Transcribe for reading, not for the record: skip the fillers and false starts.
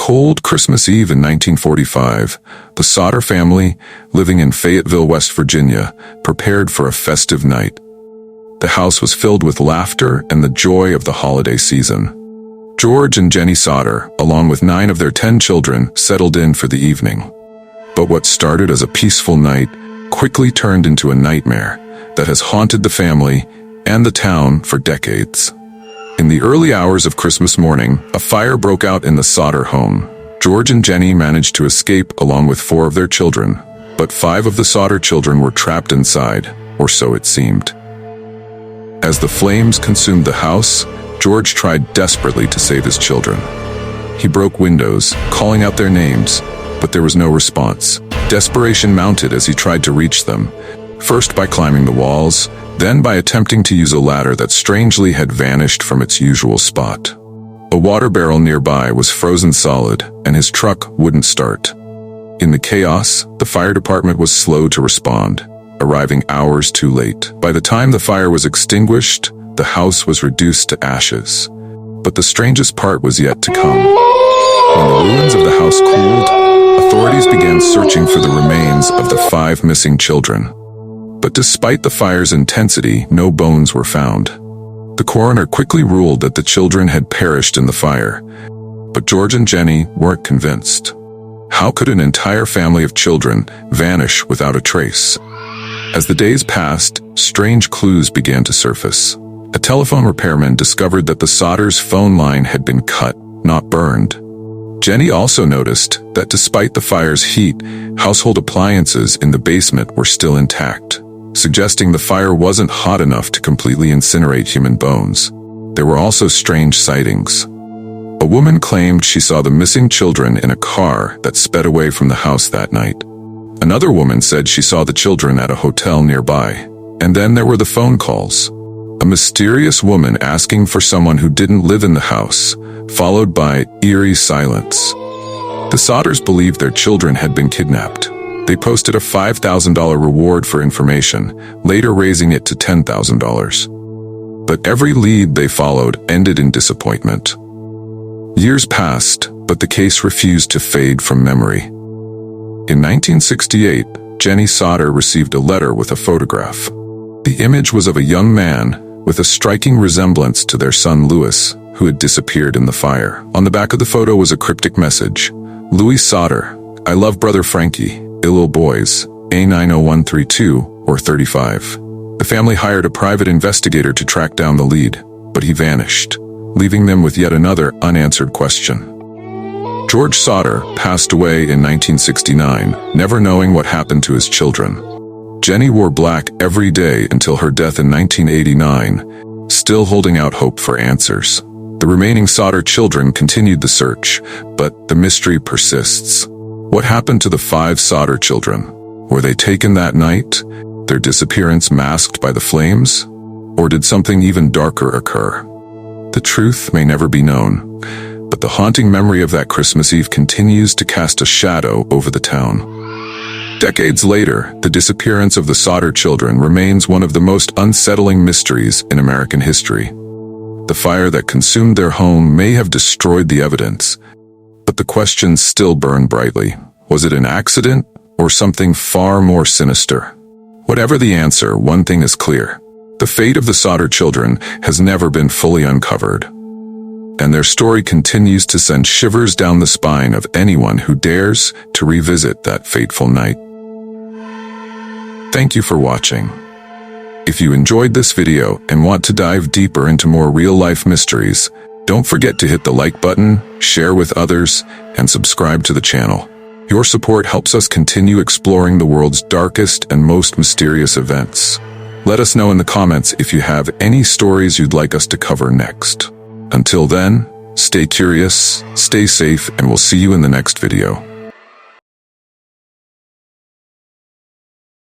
cold Christmas Eve in 1945, the Sodder family, living in Fayetteville, West Virginia, prepared for a festive night. The house was filled with laughter and the joy of the holiday season. George and Jenny Sodder, along with 9 of their 10 children, settled in for the evening. But what started as a peaceful night quickly turned into a nightmare that has haunted the family and the town for decades. In the early hours of Christmas morning, a fire broke out in the Sodder home. George and Jenny managed to escape along with 4 of their children, but 5 of the Sodder children were trapped inside, or so it seemed. As the flames consumed the house, George tried desperately to save his children. He broke windows, calling out their names, but there was no response. Desperation mounted as he tried to reach them, first by climbing the walls, then by attempting to use a ladder that strangely had vanished from its usual spot. A water barrel nearby was frozen solid, and his truck wouldn't start. In the chaos, the fire department was slow to respond, arriving hours too late. By the time the fire was extinguished, the house was reduced to ashes. But the strangest part was yet to come. When the ruins of the house cooled, authorities began searching for the remains of the 5 missing children. But despite the fire's intensity, no bones were found. The coroner quickly ruled that the children had perished in the fire. But George and Jenny weren't convinced. How could an entire family of children vanish without a trace? As the days passed, strange clues began to surface. A telephone repairman discovered that the Sodders' phone line had been cut, not burned. Jenny also noticed that despite the fire's heat, household appliances in the basement were still intact, suggesting the fire wasn't hot enough to completely incinerate human bones. There were also strange sightings. A woman claimed she saw the missing children in a car that sped away from the house that night. Another woman said she saw the children at a hotel nearby. And then there were the phone calls. A mysterious woman asking for someone who didn't live in the house, followed by eerie silence. The Sodders believed their children had been kidnapped. They posted a $5,000 reward for information, later raising it to $10,000. But every lead they followed ended in disappointment. Years passed, but the case refused to fade from memory. In 1968, Jenny Sodder received a letter with a photograph. The image was of a young man with a striking resemblance to their son Louis, who had disappeared in the fire. On the back of the photo was a cryptic message: "Louis Sodder, I love brother Frankie, ill boys, A90132 or 35. The family hired a private investigator to track down the lead, but he vanished, leaving them with yet another unanswered question." George Sodder passed away in 1969, never knowing what happened to his children. Jenny wore black every day until her death in 1989, still holding out hope for answers. The remaining Sodder children continued the search, but the mystery persists. What happened to the 5 Sodder children? Were they taken that night, their disappearance masked by the flames? Or did something even darker occur? The truth may never be known, but the haunting memory of that Christmas Eve continues to cast a shadow over the town. Decades later, the disappearance of the Sodder children remains one of the most unsettling mysteries in American history. The fire that consumed their home may have destroyed the evidence, but the questions still burn brightly. Was it an accident or something far more sinister? Whatever the answer, one thing is clear. The fate of the Sodder children has never been fully uncovered, and their story continues to send shivers down the spine of anyone who dares to revisit that fateful night. Thank you for watching. If you enjoyed this video and want to dive deeper into more real-life mysteries, don't forget to hit the like button, share with others, and subscribe to the channel. Your support helps us continue exploring the world's darkest and most mysterious events. Let us know in the comments if you have any stories you'd like us to cover next. Until then, stay curious, stay safe, and we'll see you in the next video.